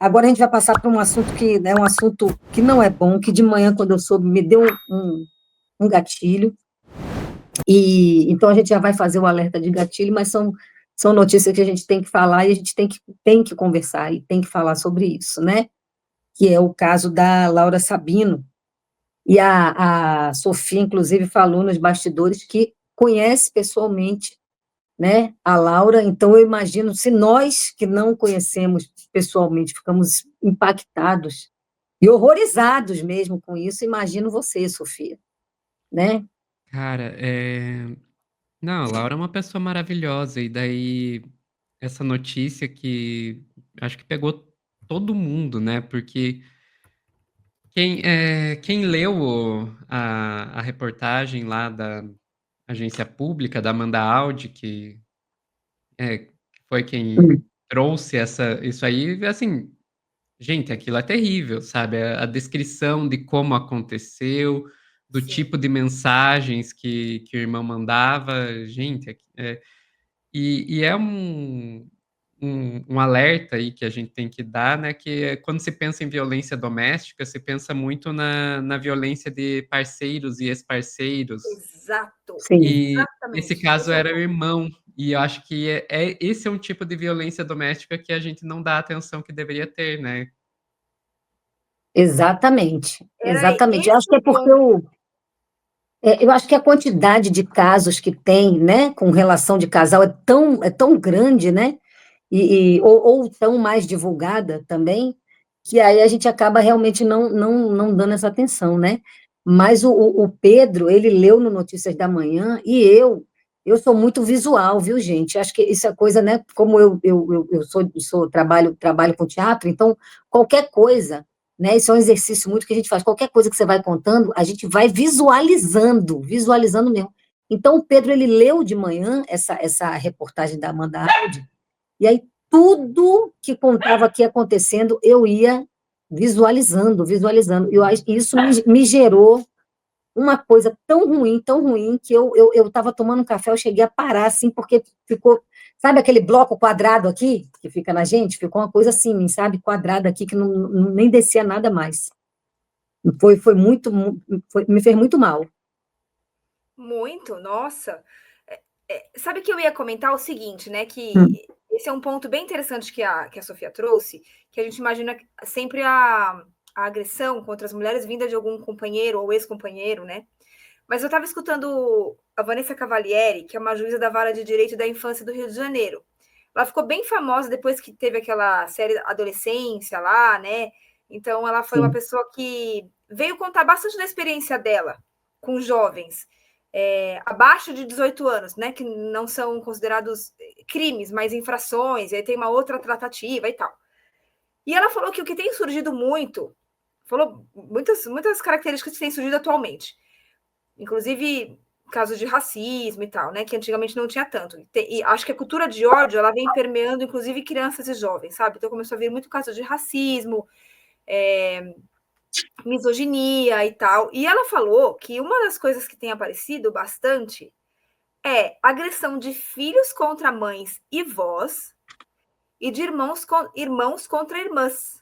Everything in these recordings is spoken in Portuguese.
Agora a gente vai passar para um assunto que é um assunto que não é bom, que de manhã, quando eu soube, me deu um gatilho. E então a gente já vai fazer o alerta de gatilho, mas são notícias que a gente tem que falar e a gente tem que conversar e tem que falar sobre isso, né? Que é o caso da Laura Sabino. E a Sofia, inclusive, falou nos bastidores que conhece pessoalmente, né, a Laura. Então eu imagino, se nós que não conhecemos pessoalmente ficamos impactados e horrorizados mesmo com isso, imagino você, Sofia, né? Cara, não, a Laura é uma pessoa maravilhosa, e daí essa notícia que acho que pegou todo mundo, né? Porque quem leu a reportagem lá da agência pública, da Amanda Audi, que foi quem trouxe isso aí, assim, gente, aquilo é terrível, sabe? A descrição de como aconteceu, do Sim. tipo de mensagens que o irmão mandava, gente, e é um alerta aí que a gente tem que dar, né? Que quando se pensa em violência doméstica, se pensa muito na violência de parceiros e ex-parceiros. Exato, Sim, E esse exatamente. caso Esse é o era o ponto. irmão. E eu acho que esse é um tipo de violência doméstica que a gente não dá a atenção que deveria ter, né? exatamente, Era exatamente. Eu esse acho que o é porque ponto. eu acho que a quantidade de casos que tem, né, com relação de casal é tão grande, né? Ou tão mais divulgada também, que aí a gente acaba realmente não dando essa atenção, né? Mas o Pedro, ele leu no Notícias da Manhã, e eu sou muito visual, viu, gente? Acho que isso é coisa, né? Como eu trabalho com teatro, então qualquer coisa, né? Isso é um exercício muito que a gente faz. Qualquer coisa que você vai contando, a gente vai visualizando mesmo. Então, o Pedro, ele leu de manhã essa reportagem da Amanda Aldi, e aí tudo que contava aqui acontecendo, eu ia visualizando. Isso me gerou uma coisa tão ruim, que eu estava tomando um café, eu cheguei a parar, assim, porque ficou, sabe aquele bloco quadrado aqui, que fica na gente? Ficou uma coisa assim, sabe, quadrada aqui, que nem descia nada mais. Foi muito, me fez muito mal. Muito, nossa. Sabe que eu ia comentar o seguinte, né? Hum. Que esse é um ponto bem interessante que a Sofia trouxe, que a gente imagina sempre a agressão contra as mulheres vinda de algum companheiro ou ex-companheiro, né? Mas eu estava escutando a Vanessa Cavalieri, que é uma juíza da Vara de Direito da Infância do Rio de Janeiro. Ela ficou bem famosa depois que teve aquela série Adolescência lá, né? Então, ela foi uma Sim. pessoa que veio contar bastante da experiência dela com jovens abaixo de 18 anos, né? Que não são considerados crimes, mas infrações, e aí tem uma outra tratativa e tal. E ela falou que o que tem surgido muito, falou muitas características que têm surgido atualmente, inclusive casos de racismo e tal, né? Que antigamente não tinha tanto. E acho que a cultura de ódio ela vem permeando, inclusive, crianças e jovens, sabe? Então começou a vir muito caso de racismo, misoginia e tal. E ela falou que uma das coisas que tem aparecido bastante é agressão de filhos contra mães e vós e de irmãos contra irmãs.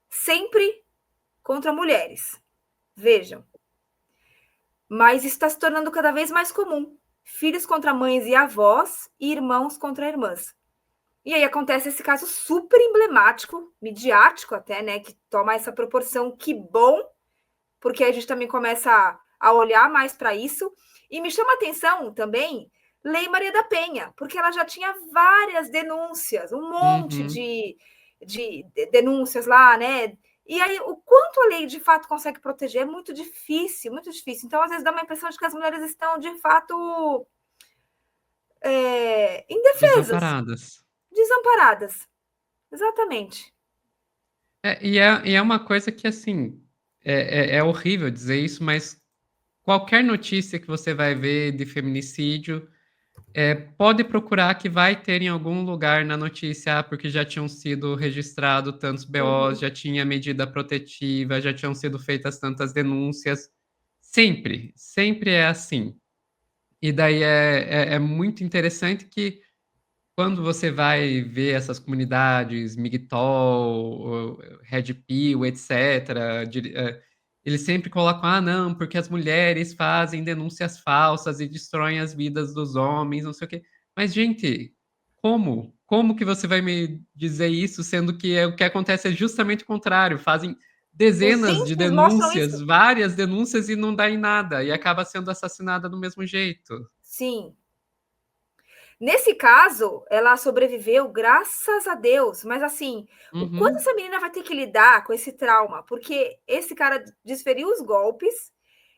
Sempre contra mulheres. Vejam. Mas isso está se tornando cada vez mais comum. Filhos contra mães e avós e irmãos contra irmãs. E aí acontece esse caso super emblemático, midiático até, né? Que toma essa proporção. Que bom, porque a gente também começa a olhar mais para isso. E me chama a atenção também Lei Maria da Penha, porque ela já tinha várias denúncias, um monte Uhum. de denúncias lá, né? E aí, o quanto a lei de fato consegue proteger é muito difícil, muito difícil. Então, às vezes, dá uma impressão de que as mulheres estão, de fato, indefesas, Desamparadas. desamparadas. Exatamente. E é uma coisa que, assim, é horrível dizer isso, mas qualquer notícia que você vai ver de feminicídio, pode procurar que vai ter em algum lugar na notícia, porque já tinham sido registrados tantos BOs, Uhum. já tinha medida protetiva, já tinham sido feitas tantas denúncias. Sempre é assim. E daí é muito interessante que quando você vai ver essas comunidades, Migtol, Red Pill, etc., eles sempre colocam, não, porque as mulheres fazem denúncias falsas e destroem as vidas dos homens, não sei o quê. Mas, gente, como? Como que você vai me dizer isso, sendo que o que acontece é justamente o contrário? Fazem Os dezenas de índices mostram denúncias, isso. várias denúncias e não dá em nada, e acaba sendo assassinada do mesmo jeito. Sim. Nesse caso, ela sobreviveu, graças a Deus. Mas assim, o quanto essa menina vai ter que lidar com esse trauma? Porque esse cara desferiu os golpes,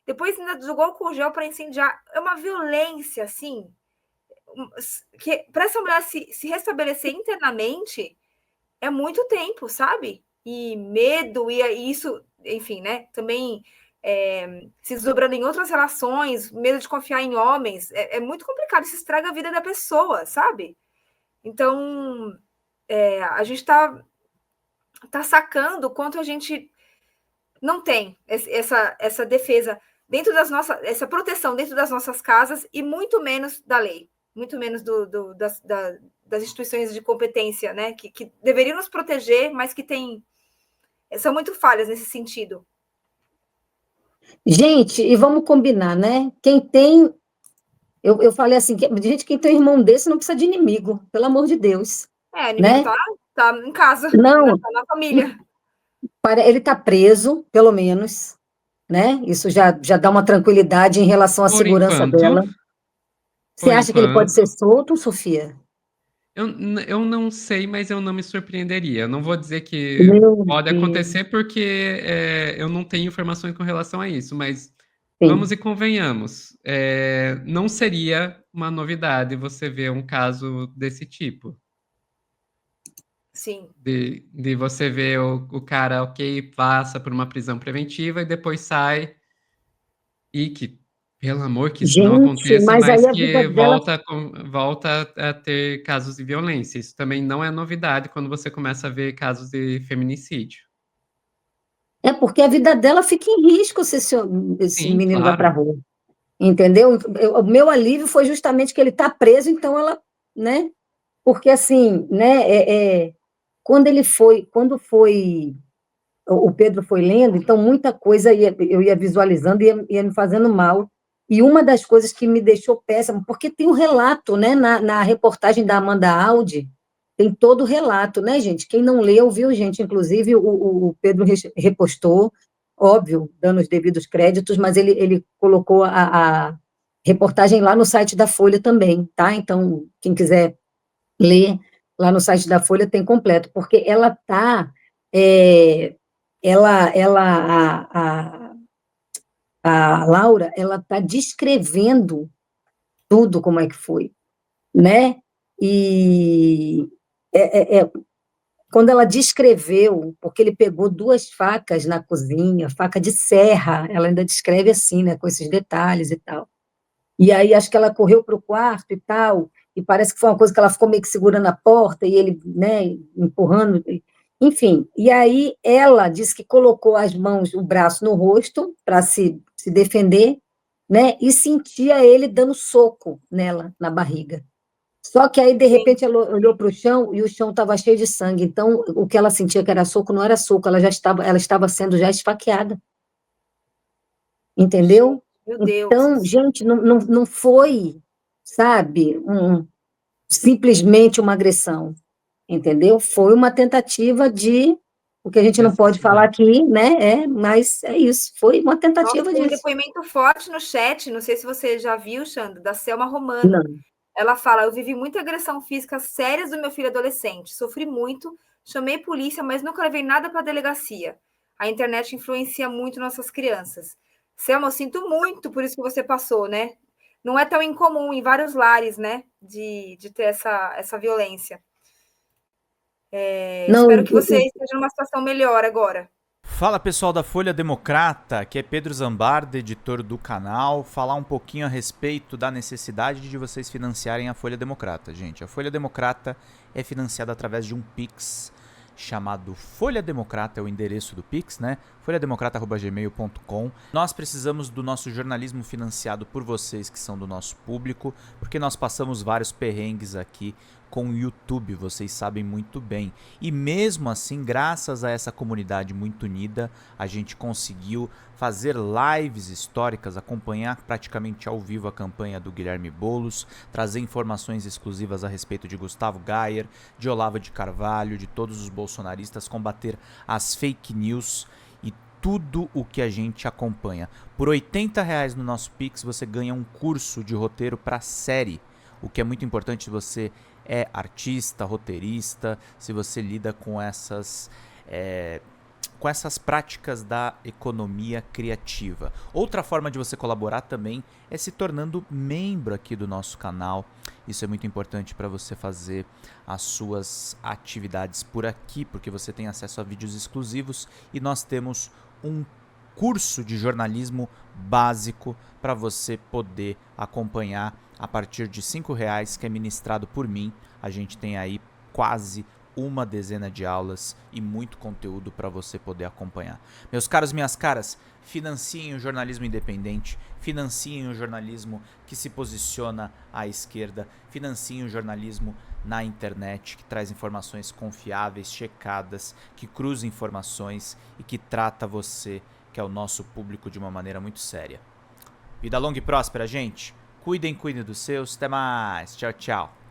depois ainda jogou álcool gel para incendiar. É uma violência, assim, que para essa mulher se restabelecer internamente é muito tempo, sabe? E medo, e isso, enfim, né? Também se desdobrando em outras relações, medo de confiar em homens. É muito complicado, isso estraga a vida da pessoa, sabe? Então, a gente tá sacando o quanto a gente não tem essa defesa dentro das nossas, essa proteção dentro das nossas casas e muito menos da lei, muito menos das instituições de competência, né? Que deveriam nos proteger, mas que são muito falhas nesse sentido. Gente, e vamos combinar, né? Quem tem. Eu falei assim, gente, quem tem um irmão desse não precisa de inimigo, pelo amor de Deus. Inimigo Né? tá em casa, Não, tá na família. ele está preso, pelo menos, né? Isso já dá uma tranquilidade em relação à segurança dela. Você acha que ele pode ser solto, Sofia? Eu não sei, mas eu não me surpreenderia. Eu não vou dizer que Meu pode Deus. acontecer porque eu não tenho informações com relação a isso, mas vamos Sim. e convenhamos. Não seria uma novidade você ver um caso desse tipo. Sim. De você ver o cara, ok, passa por uma prisão preventiva e depois sai e que, pelo amor, que isso não Gente, aconteça, mas aí mas a vida que dela. volta a ter casos de violência. Isso também não é novidade quando você começa a ver casos de feminicídio. É porque a vida dela fica em risco se esse Sim, menino vai para a claro. rua. Entendeu? O meu alívio foi justamente que ele está preso, então ela, né? Porque assim, né? Quando foi o Pedro foi lendo, então muita coisa eu ia visualizando e ia me fazendo mal. E uma das coisas que me deixou péssima, porque tem um relato, né, na reportagem da Amanda Audi, tem todo o relato, né, gente? Quem não leu, viu, gente? Inclusive, o Pedro repostou, óbvio, dando os devidos créditos, mas ele colocou a reportagem lá no site da Folha também, tá? Então, quem quiser ler, lá no site da Folha tem completo, porque ela está a Laura, ela está descrevendo tudo como é que foi, né? E quando ela descreveu, porque ele pegou 2 facas na cozinha, faca de serra, ela ainda descreve assim, né, com esses detalhes e tal. E aí acho que ela correu para o quarto e tal, e parece que foi uma coisa que ela ficou meio que segurando a porta, e ele, né, empurrando, enfim. E aí ela disse que colocou as mãos, o braço no rosto, para se defender, né, e sentia ele dando soco nela, na barriga. Só que aí, de repente, ela olhou para o chão e o chão estava cheio de sangue. Então, o que ela sentia que era soco não era soco, ela estava sendo já esfaqueada. Entendeu? Meu Deus. Então, gente, não foi, sabe, simplesmente uma agressão, entendeu? Foi uma tentativa de, o que a gente não pode falar aqui, né? Mas é isso, foi uma tentativa Tem um disso. depoimento forte no chat, não sei se você já viu, Xandro, da Selma Romano. Não. Ela fala: eu vivi muita agressão física séria do meu filho adolescente, sofri muito, chamei polícia, mas nunca levei nada para a delegacia. A internet influencia muito nossas crianças. Selma, eu sinto muito por isso que você passou, né? Não é tão incomum em vários lares, né, de ter essa violência. Não, Espero que você esteja numa situação melhor agora. Fala pessoal da Folha Democrata, aqui é Pedro Zambarda, editor do canal, falar um pouquinho a respeito da necessidade de vocês financiarem a Folha Democrata. Gente, a Folha Democrata é financiada através de um Pix chamado Folha Democrata, é o endereço do Pix, né? folhademocrata@gmail.com. Nós precisamos do nosso jornalismo financiado por vocês que são do nosso público, porque nós passamos vários perrengues aqui com o YouTube, vocês sabem muito bem. E mesmo assim, graças a essa comunidade muito unida, a gente conseguiu fazer lives históricas, acompanhar praticamente ao vivo a campanha do Guilherme Boulos, trazer informações exclusivas a respeito de Gustavo Gayer, de Olavo de Carvalho, de todos os bolsonaristas, combater as fake news e tudo o que a gente acompanha. Por R$80 no nosso Pix, você ganha um curso de roteiro para série, o que é muito importante se você é artista, roteirista, se você lida com essas práticas da economia criativa. Outra forma de você colaborar também é se tornando membro aqui do nosso canal. Isso é muito importante para você fazer as suas atividades por aqui, porque você tem acesso a vídeos exclusivos e nós temos um curso de jornalismo básico para você poder acompanhar a partir de R$5, que é ministrado por mim. A gente tem aí quase uma dezena de aulas e muito conteúdo para você poder acompanhar. Meus caros, minhas caras, financiem o jornalismo independente, financiem o jornalismo que se posiciona à esquerda, financiem o jornalismo na internet, que traz informações confiáveis, checadas, que cruza informações e que trata você, que é o nosso público, de uma maneira muito séria. Vida longa e próspera, gente. Cuidem dos seus. Até mais. Tchau, tchau.